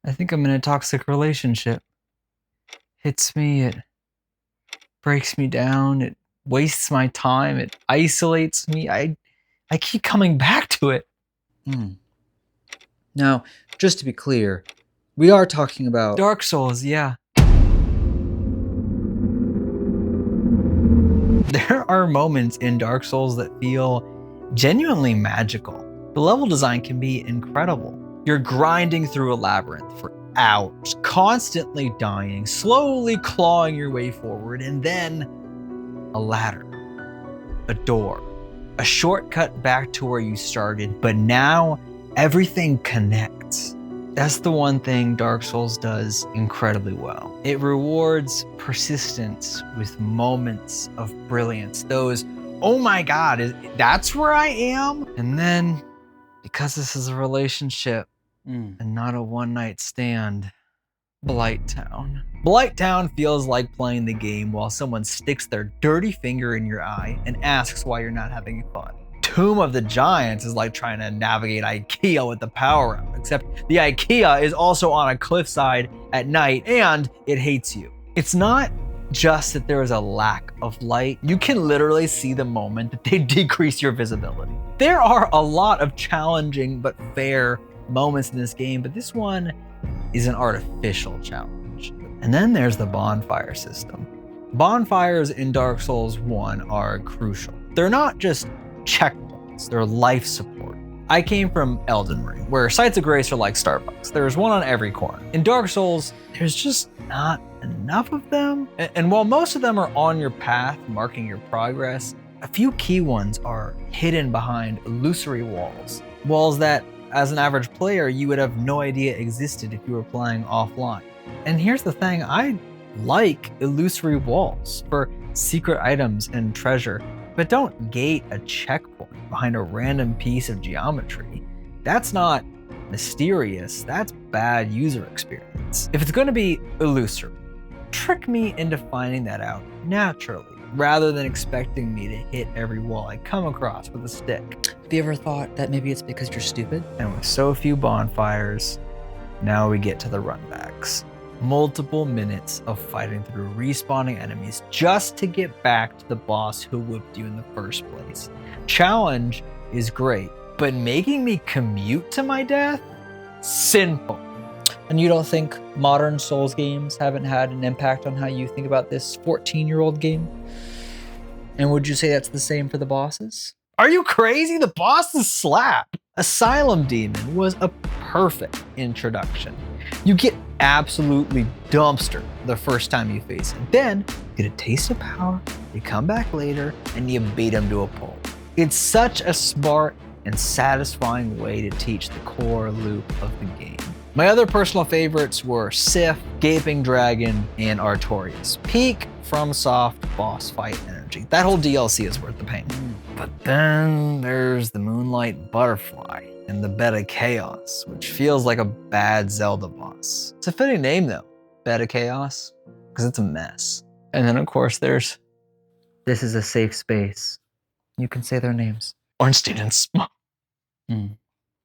I think I'm in a toxic relationship. Hits me, it breaks me down, it wastes my time, it isolates me. I keep coming back to it. Now, just to be clear, we are talking about Dark Souls, yeah. There are moments in Dark Souls that feel genuinely magical. The level design can be incredible. You're grinding through a labyrinth for hours, constantly dying, slowly clawing your way forward, and then a ladder, a door, a shortcut back to where you started, but now everything connects. That's the one thing Dark Souls does incredibly well. It rewards persistence with moments of brilliance. Those, oh my God, that's where I am? And then, because this is a relationship and not a one-night stand, Blighttown. Blighttown feels like playing the game while someone sticks their dirty finger in your eye and asks why you're not having fun. Tomb of the Giants is like trying to navigate IKEA with the power up, except the IKEA is also on a cliffside at night and it hates you. It's not just that there is a lack of light. You can literally see the moment that they decrease your visibility. There are a lot of challenging but fair moments in this game, but this one is an artificial challenge. And then there's the bonfire system. Bonfires in Dark Souls 1 are crucial. They're not just checkpoints, they're life support. I came from Elden Ring, where sites of grace are like Starbucks. There's one on every corner. In Dark Souls, there's just not enough of them. And while most of them are on your path, marking your progress, a few key ones are hidden behind illusory walls. Walls that, as an average player, you would have no idea existed if you were playing offline. And here's the thing, I like illusory walls for secret items and treasure, but don't gate a checkpoint behind a random piece of geometry. That's not mysterious, that's bad user experience. If it's going to be illusory, trick me into finding that out naturally, rather than expecting me to hit every wall I come across with a stick. Have you ever thought that maybe it's because you're stupid? And with so few bonfires, now we get to the runbacks. Multiple minutes of fighting through respawning enemies just to get back to the boss who whooped you in the first place. Challenge is great, but making me commute to my death? Sinful. And you don't think modern Souls games haven't had an impact on how you think about this 14-year-old game? And would you say that's the same for the bosses? Are you crazy? The bosses slap. Asylum Demon was a perfect introduction. You get absolutely dumpstered the first time you face him. Then you get a taste of power, you come back later, and you beat him to a pulp. It's such a smart and satisfying way to teach the core loop of the game. My other personal favorites were Sif, Gaping Dragon, and Artorias. Peak FromSoft boss fight energy. That whole DLC is worth the pain. But then there's the Moonlight Butterfly and the Beta Chaos, which feels like a bad Zelda boss. It's a fitting name though, Beta Chaos, because it's a mess. And then of course there's This Is a Safe Space. You can say their names. Ornstein and Smoke. And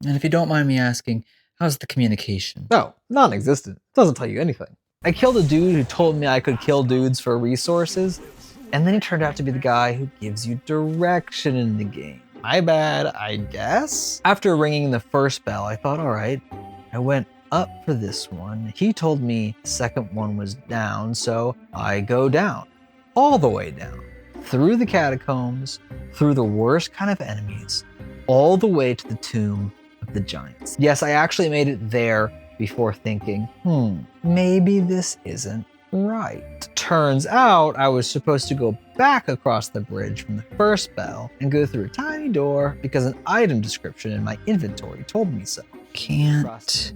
if you don't mind me asking, how's the communication? No, non-existent. Doesn't tell you anything. I killed a dude who told me I could kill dudes for resources, and then he turned out to be the guy who gives you direction in the game. My bad, I guess? After ringing the first bell, I thought, all right, I went up for this one. He told me the second one was down, so I go down. All the way down. Through the catacombs, through the worst kind of enemies, all the way to the Tomb of the Giants. Yes, I actually made it there before thinking, maybe this isn't right. Turns out I was supposed to go back across the bridge from the first bell and go through a tiny door because an item description in my inventory told me so. Can't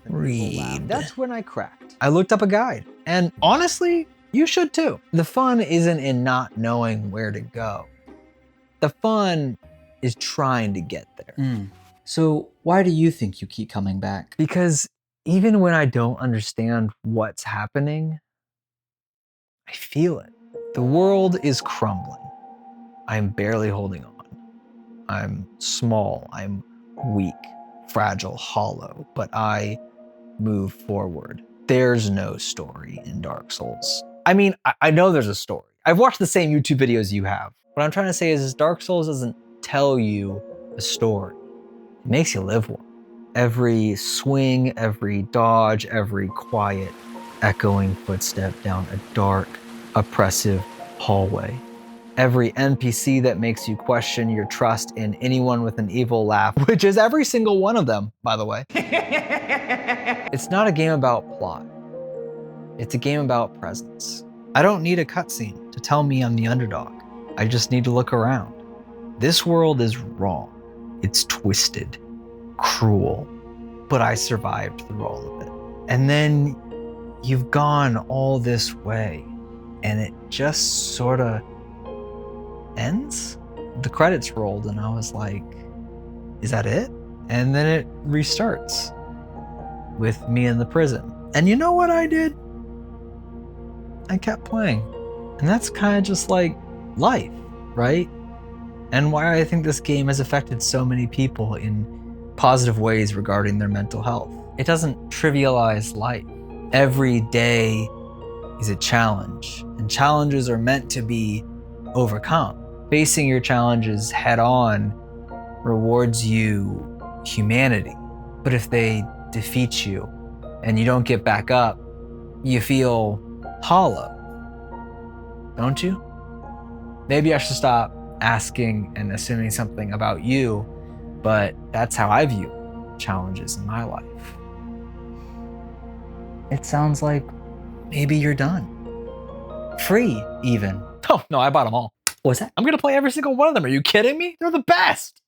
Read. That's when I cracked. I looked up a guide, and honestly, you should too. The fun isn't in not knowing where to go. The fun is trying to get there. So why do you think you keep coming back? Because even when I don't understand what's happening, I feel it. The world is crumbling. I'm barely holding on. I'm small, I'm weak, fragile, hollow, but I move forward. There's no story in Dark Souls. I mean, I know there's a story. I've watched the same YouTube videos you have. What I'm trying to say is Dark Souls doesn't tell you a story. It makes you live one. Every swing, every dodge, every quiet, echoing footstep down a dark, oppressive hallway. Every NPC that makes you question your trust in anyone with an evil laugh, which is every single one of them, by the way. It's not a game about plot. It's a game about presence. I don't need a cutscene to tell me I'm the underdog. I just need to look around. This world is wrong. It's twisted, cruel, but I survived through all of it. And then you've gone all this way and it just sort of ends. The credits rolled and I was like, is that it? And then it restarts with me in the prison. And you know what I did? I kept playing. And that's kind of just like life, right? And why I think this game has affected so many people in positive ways regarding their mental health. It doesn't trivialize life. Every day is a challenge, and challenges are meant to be overcome. Facing your challenges head on rewards you humanity. But if they defeat you and you don't get back up, you feel hollow, don't you? Maybe I should stop asking and assuming something about you, but that's how I view challenges in my life. It sounds like maybe you're done. Free, even. Oh, no, I bought them all. What's that? I'm gonna play every single one of them. Are you kidding me? They're the best.